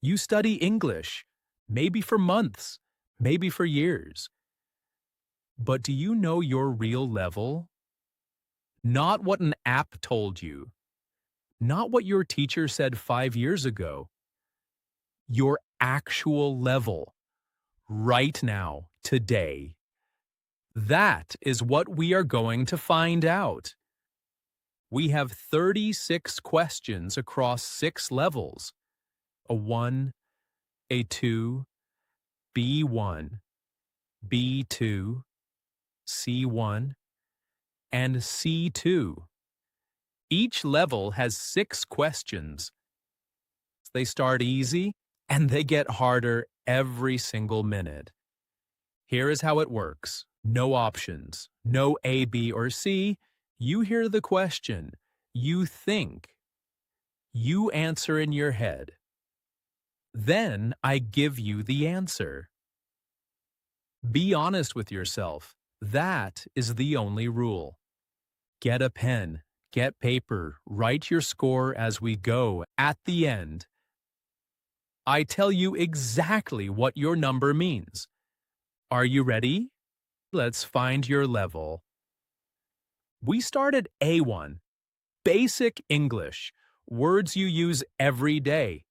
You study English, maybe for months, maybe for years. But do you know your real level? Not what an app told you, not what your teacher said 5 years ago. Your actual level, right now, today. That is what we are going to find out. We have 36 questions across 6 levels: a 1, a 2, B1, B2, C1, and C2. Each level has 6 questions. They start easy, and they get harder every single minute. Here is how it works. No options. No A, B, or C. You hear the question. You think. You answer in your head. Then I give you the answer. Be honest with yourself. That is the only rule. Get a pen. Get paper. Write your score as we go. At the end, I tell you exactly what your number means. Are you ready? Let's find your level. We start at A1, Basic English, words you use every day.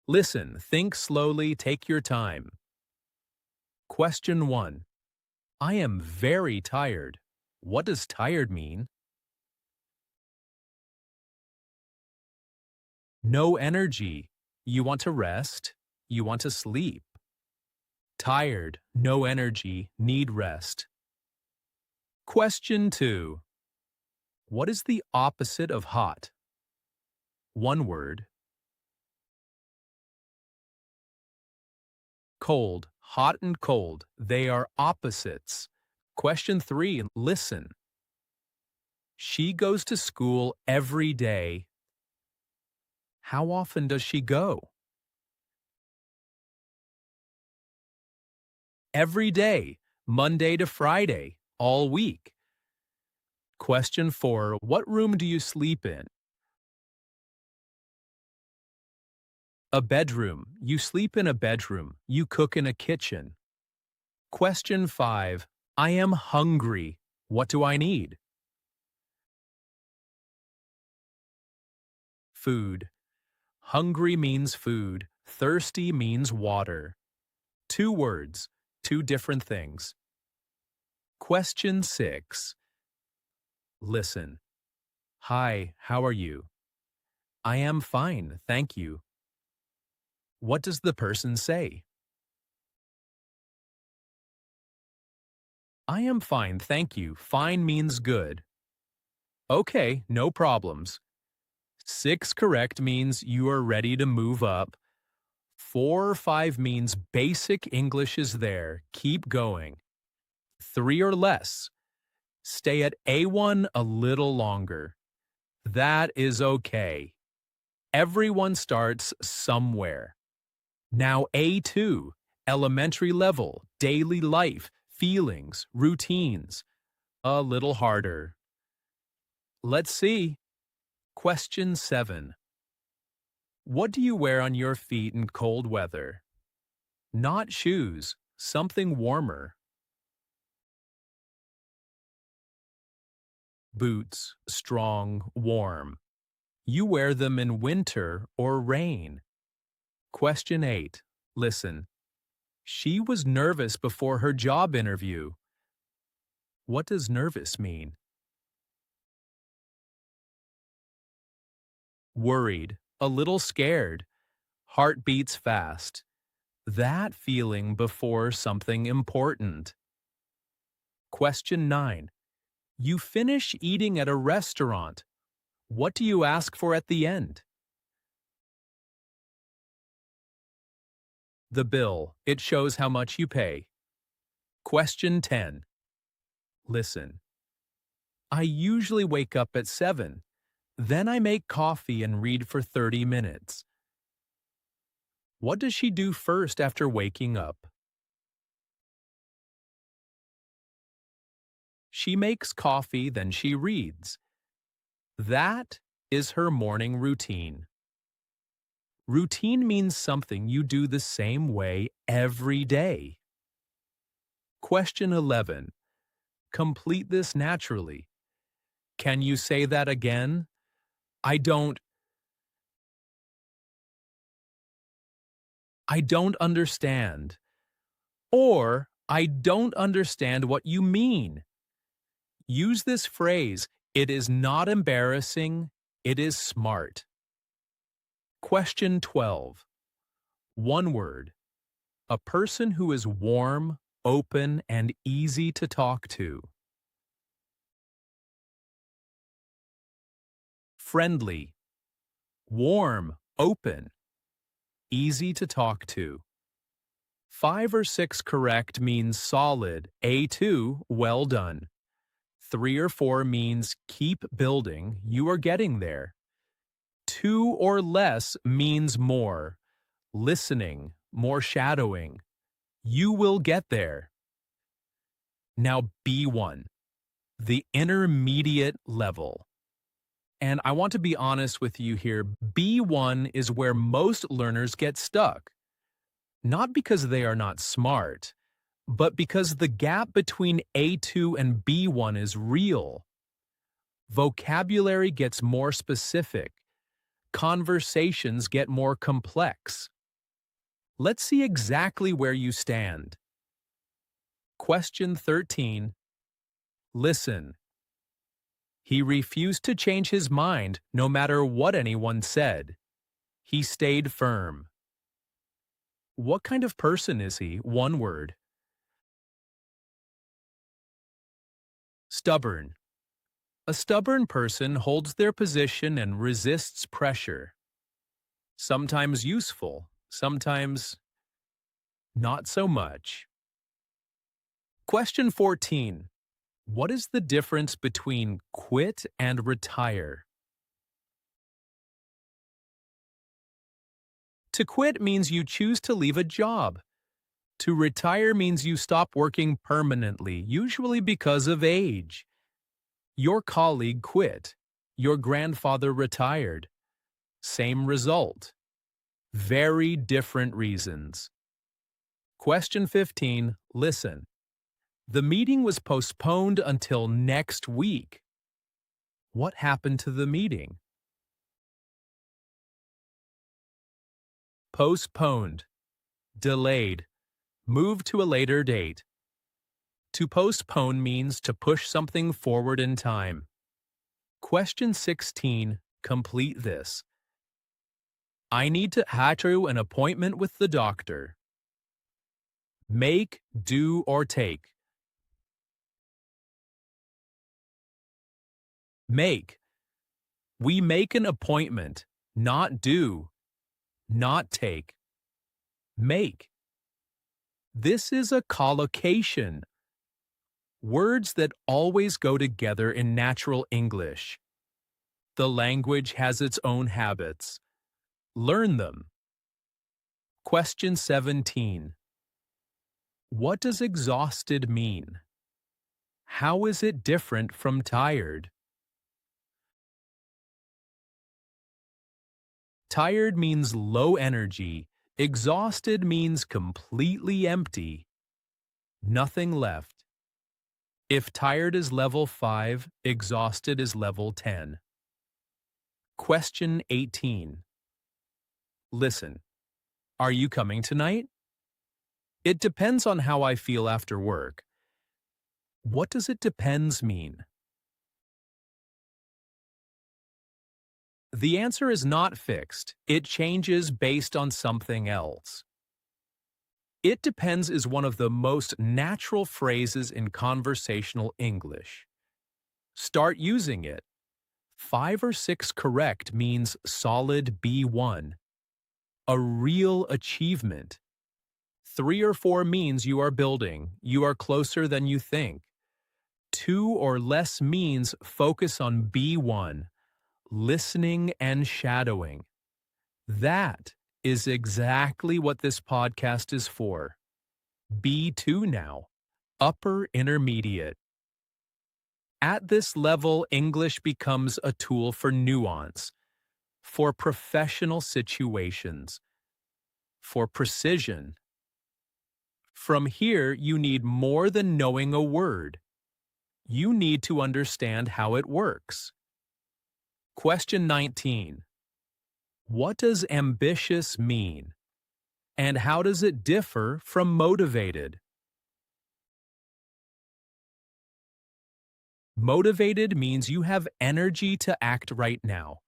Listen, think slowly, take your time. Question 1. I am very tired. What does tired mean? No energy. You want to rest. You want to sleep. Tired, no energy, need rest. Question 2. What is the opposite of hot? One word. Cold, hot and cold, they are opposites. Question 3. Listen. She goes to school every day. How often does she go? Every day, Monday to Friday, all week. Question 4. What room do you sleep in? A bedroom. You sleep in a bedroom. You cook in a kitchen. Question 5. I am hungry. What do I need? Food. Hungry means food. Thirsty means water. 2 words, 2 different things. Question 6. Listen. Hi, how are you? I am fine, thank you. What does the person say? I am fine, thank you. Fine means good. Okay, no problems. 6 correct means you are ready to move up. 4 or 5 means basic English is there. Keep going. 3 or less. Stay at A1 a little longer. That is okay. Everyone starts somewhere. Now A2, elementary level, daily life, feelings, routines. A little harder. Let's see. Question 7. What do you wear on your feet in cold weather? Not shoes, something warmer. Boots, strong, warm. You wear them in winter or rain. Question 8. Listen. She was nervous before her job interview. What does nervous mean? Worried, a little scared. Heart beats fast. That feeling before something important. Question 9. You finish eating at a restaurant. What do you ask for at the end? The bill. It shows how much you pay. Question 10. Listen. I usually wake up at 7. Then I make coffee and read for 30 minutes. What does she do first after waking up? She makes coffee, then she reads. That is her morning routine. Routine means something you do the same way every day. Question 11. Complete this naturally. Can you say that again? I don't, I don't understand. Or, I don't understand what you mean. Use this phrase. It is not embarrassing. It is smart. Question 12. One word. A person who is warm, open, and easy to talk to. Friendly. Warm, open, easy to talk to. 5 or 6 correct means solid. A2, well done. 3 or 4 means keep building. You are getting there. 2 or less means more. Listening, more shadowing. You will get there. Now B1, the intermediate level. And I want to be honest with you here, B1 is where most learners get stuck. Not because they are not smart, but because the gap between A2 and B1 is real. Vocabulary gets more specific. Conversations get more complex. Let's see exactly where you stand. Question 13. Listen. He refused to change his mind no matter what anyone said. He stayed firm. What kind of person is he? One word. Stubborn. A stubborn person holds their position and resists pressure. Sometimes useful, sometimes not so much. Question 14. What is the difference between quit and retire? To quit means you choose to leave a job. To retire means you stop working permanently, usually because of age. Your colleague quit. Your grandfather retired. Same result. Very different reasons. Question 15. Listen. The meeting was postponed until next week. What happened to the meeting? Postponed. Delayed. Moved to a later date. To postpone means to push something forward in time. Question 16. Complete this. I need to schedule an appointment with the doctor. Make, do, or take. Make. We make an appointment, not do, not take. Make. This is a collocation. Words that always go together in natural English. The language has its own habits. Learn them. Question 17. What does exhausted mean? How is it different from tired? Tired means low energy. Exhausted means completely empty. Nothing left. If tired is level 5, exhausted is level 10. Question 18. Listen. Are you coming tonight? It depends on how I feel after work. What does it depends mean? The answer is not fixed. It changes based on something else. It depends is one of the most natural phrases in conversational English. Start using it. 5 or 6 correct means solid B1. A real achievement. 3 or 4 means you are building. You are closer than you think. 2 or less means focus on B1. Listening and shadowing. That is exactly what this podcast is for. B2 now, upper intermediate. At this level, English becomes a tool for nuance. For professional situations. For precision. From here, you need more than knowing a word. You need to understand how it works. Question 19. What does ambitious mean? And how does it differ from motivated? Motivated means you have energy to act right now.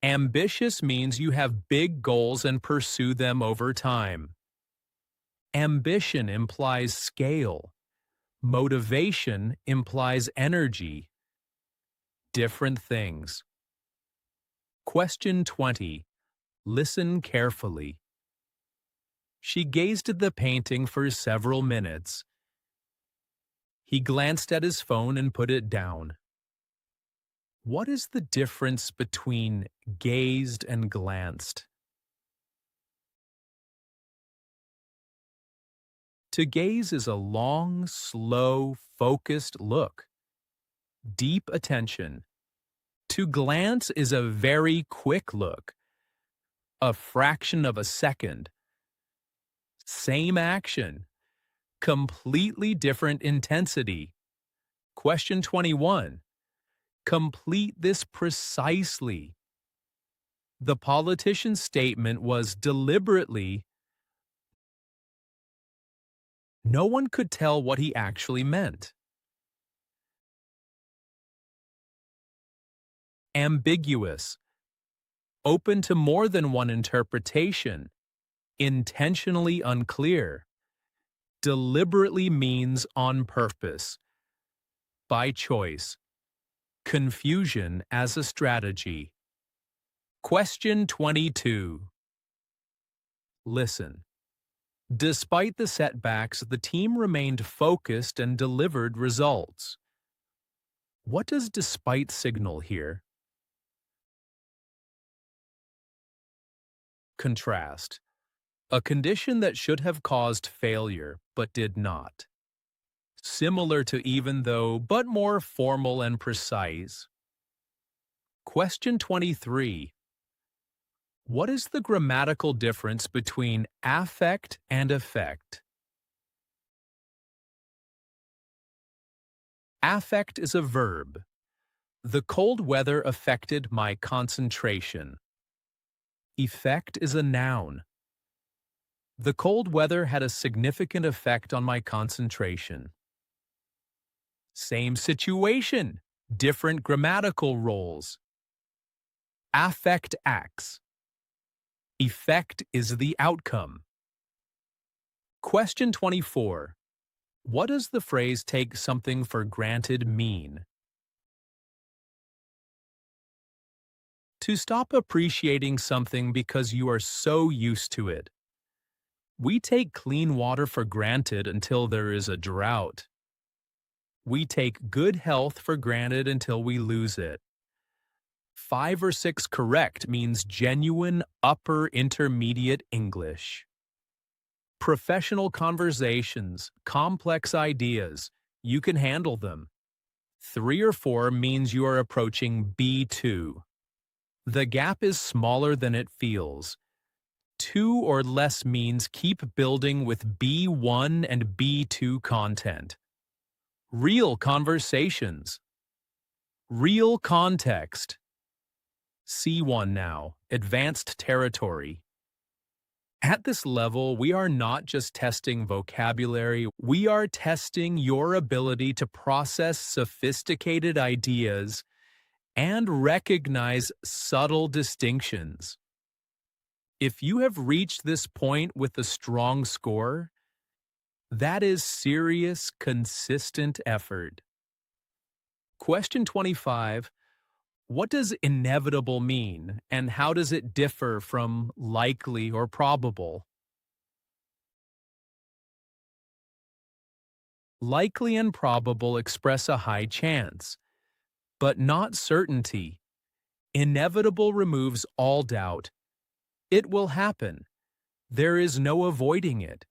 Ambitious means you have big goals and pursue them over time. Ambition implies scale. Motivation implies energy. Different things. Question 20. Listen carefully. She gazed at the painting for several minutes. He glanced at his phone and put it down. What is the difference between gazed and glanced? To gaze is a long, slow, focused look. Deep attention. To glance is a very quick look. A fraction of a second. Same action. Completely different intensity. Question 21. Complete this precisely. The politician's statement was deliberately. No one could tell what he actually meant. Ambiguous. Open to more than one interpretation. Intentionally unclear. Deliberately means on purpose. By choice. Confusion as a strategy. Question 22. Listen. Despite the setbacks, the team remained focused and delivered results. What does despite signal here? Contrast. A condition that should have caused failure, but did not. Similar to even though, but more formal and precise. Question 23. What is the grammatical difference between affect and effect? Affect is a verb. The cold weather affected my concentration. Effect is a noun. The cold weather had a significant effect on my concentration. Same situation, different grammatical roles. Affect acts. Effect is the outcome. Question 24. What does the phrase take something for granted mean? To stop appreciating something because you are so used to it. We take clean water for granted until there is a drought. We take good health for granted until we lose it. 5 or 6 correct means genuine upper intermediate English. Professional conversations, complex ideas, you can handle them. 3 or 4 means you are approaching B2. The gap is smaller than it feels. 2 or less means keep building with B1 and B2 content. Real conversations. Real context. C1 now, advanced territory. At this level, we are not just testing vocabulary, we are testing your ability to process sophisticated ideas and recognize subtle distinctions. If you have reached this point with a strong score, that is serious, consistent effort. Question 25. What does inevitable mean, and how does it differ from likely or probable? Likely and probable express a high chance, but not certainty. Inevitable removes all doubt. It will happen. There is no avoiding it.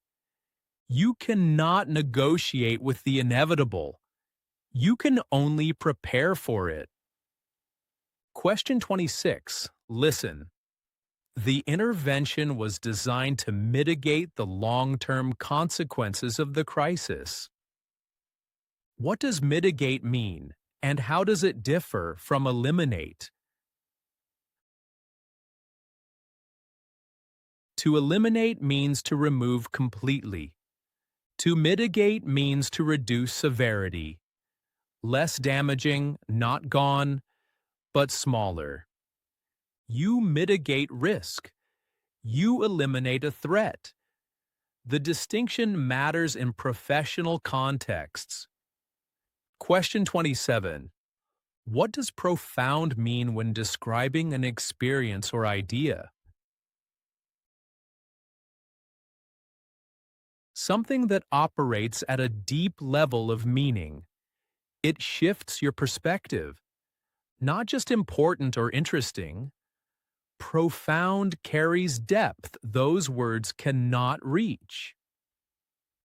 You cannot negotiate with the inevitable. You can only prepare for it. Question 26. Listen, the intervention was designed to mitigate the long-term consequences of the crisis. What does mitigate mean, and how does it differ from eliminate? To eliminate means to remove completely. To mitigate means to reduce severity. Less damaging, not gone, but smaller. You mitigate risk. You eliminate a threat. The distinction matters in professional contexts. Question 27. What does profound mean when describing an experience or idea? Something that operates at a deep level of meaning. It shifts your perspective. Not just important or interesting. Profound carries depth those words cannot reach.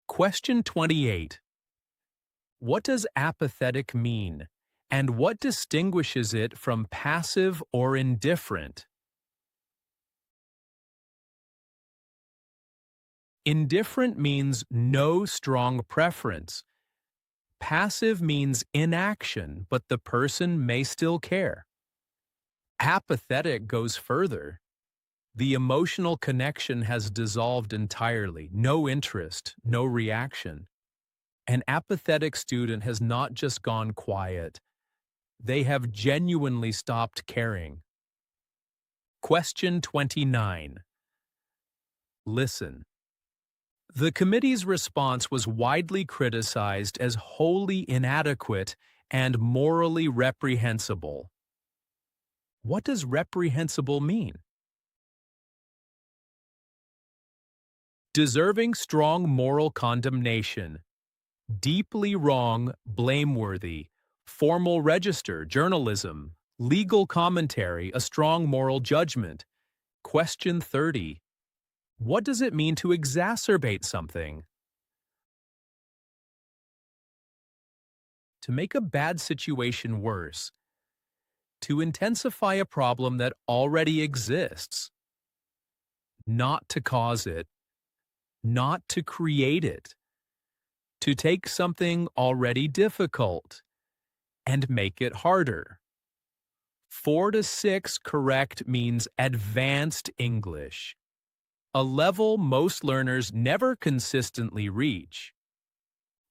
Question 28. What does apathetic mean, and what distinguishes it from passive or indifferent? Indifferent means no strong preference. Passive means inaction, but the person may still care. Apathetic goes further. The emotional connection has dissolved entirely, no interest, no reaction. An apathetic student has not just gone quiet, they have genuinely stopped caring. Question 29. Listen. The committee's response was widely criticized as wholly inadequate and morally reprehensible. What does reprehensible mean? Deserving strong moral condemnation. Deeply wrong, blameworthy. Formal register, journalism. Legal commentary, a strong moral judgment. Question 30. What does it mean to exacerbate something? To make a bad situation worse. To intensify a problem that already exists. Not to cause it. Not to create it. To take something already difficult and make it harder. 4 to 6 correct means advanced English, a level most learners never consistently reach.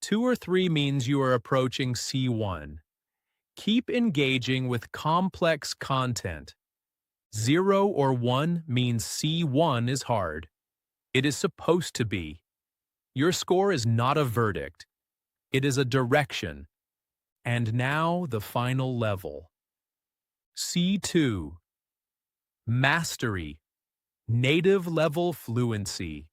2 or 3 means you are approaching C1. Keep engaging with complex content. 0 or 1 means C1 is hard. It is supposed to be. Your score is not a verdict. It is a direction. And now the final level. C2. Mastery. Native level fluency.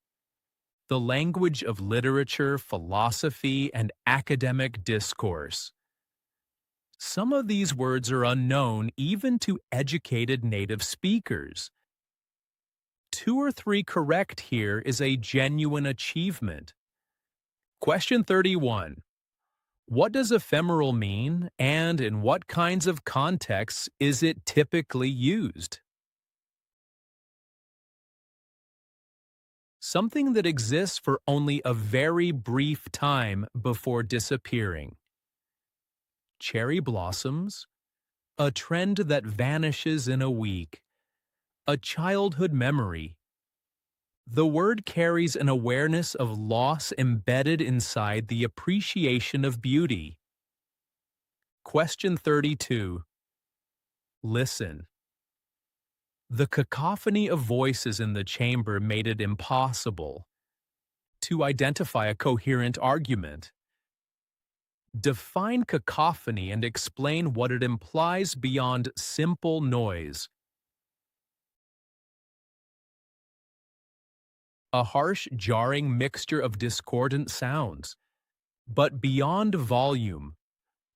The language of literature, philosophy, and academic discourse. Some of these words are unknown even to educated native speakers. 2 or 3 correct here is a genuine achievement. Question 31. What does ephemeral mean, and in what kinds of contexts is it typically used? Something that exists for only a very brief time before disappearing. Cherry blossoms. A trend that vanishes in a week. A childhood memory. The word carries an awareness of loss embedded inside the appreciation of beauty. Question 32. Listen. The cacophony of voices in the chamber made it impossible to identify a coherent argument. Define cacophony and explain what it implies beyond simple noise. A harsh, jarring mixture of discordant sounds. But beyond volume,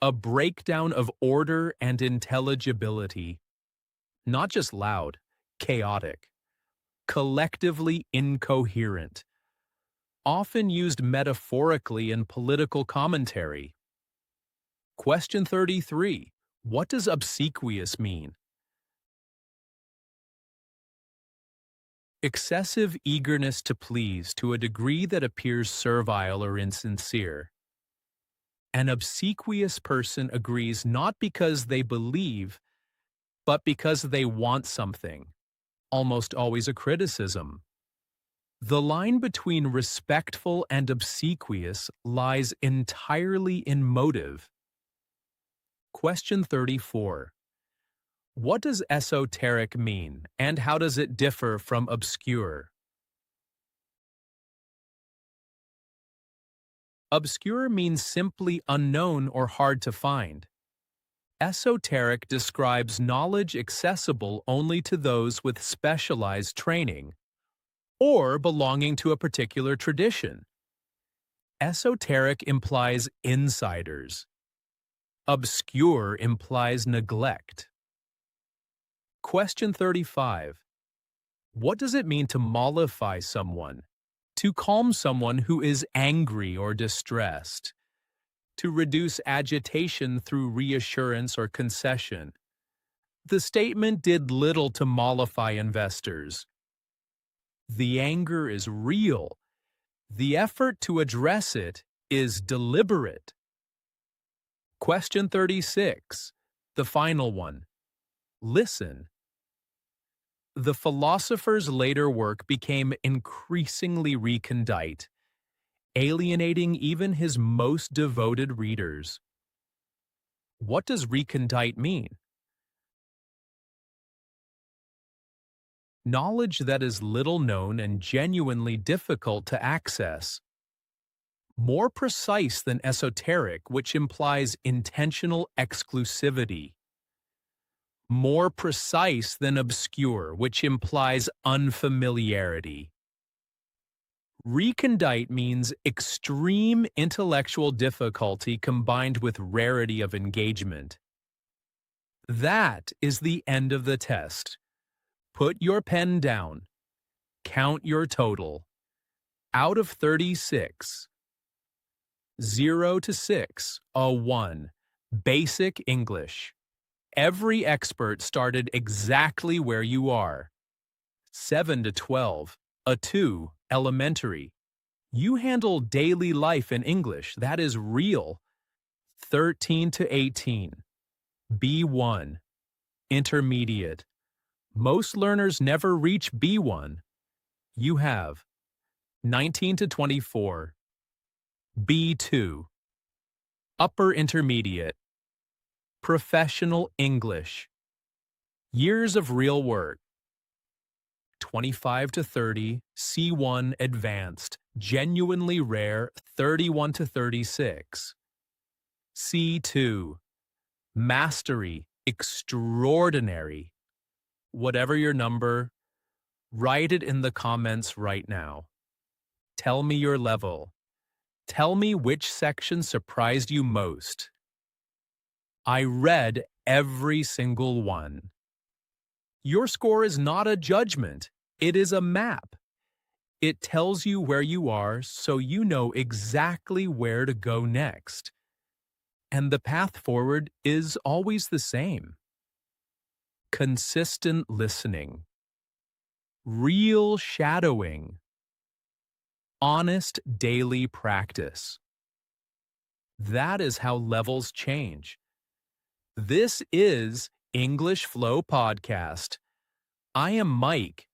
a breakdown of order and intelligibility. Not just loud, chaotic. Collectively incoherent. Often used metaphorically in political commentary. Question 33. What does obsequious mean? Excessive eagerness to please to a degree that appears servile or insincere. An obsequious person agrees not because they believe, but because they want something, almost always a criticism. The line between respectful and obsequious lies entirely in motive. Question 34. What does esoteric mean, and how does it differ from obscure? Obscure means simply unknown or hard to find. Esoteric describes knowledge accessible only to those with specialized training, or belonging to a particular tradition. Esoteric implies insiders. Obscure implies neglect. Question 35. What does it mean to mollify someone? To calm someone who is angry or distressed. To reduce agitation through reassurance or concession. The statement did little to mollify investors. The anger is real. The effort to address it is deliberate. Question 36, the final one. Listen. The philosopher's later work became increasingly recondite, alienating even his most devoted readers. What does recondite mean? Knowledge that is little known and genuinely difficult to access. More precise than esoteric, which implies intentional exclusivity. More precise than obscure, which implies unfamiliarity. Recondite means extreme intellectual difficulty combined with rarity of engagement. That is the end of the test. Put your pen down. Count your total. Out of 36. 0 to 6, a 1. Basic English. Every expert started exactly where you are. 7 to 12, a 2. Elementary. You handle daily life in English, that is real. 13 to 18. B1. Intermediate. Most learners never reach B1. You have. 19 to 24. B2. Upper Intermediate. Professional English. Years of real work. 25 to 30, C1 Advanced, genuinely rare, 31 to 36. C2. Mastery, extraordinary. Whatever your number, write it in the comments right now. Tell me your level. Tell me which section surprised you most. I read every single one. Your score is not a judgment. It is a map. It tells you where you are so you know exactly where to go next. And the path forward is always the same. Consistent listening. Real shadowing. Honest daily practice. That is how levels change. This is English Flow Podcast. I am Mike.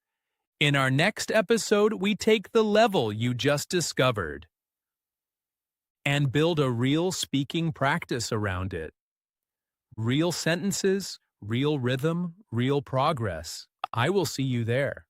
In our next episode, we take the level you just discovered and build a real speaking practice around it. Real sentences, real rhythm, real progress. I will see you there.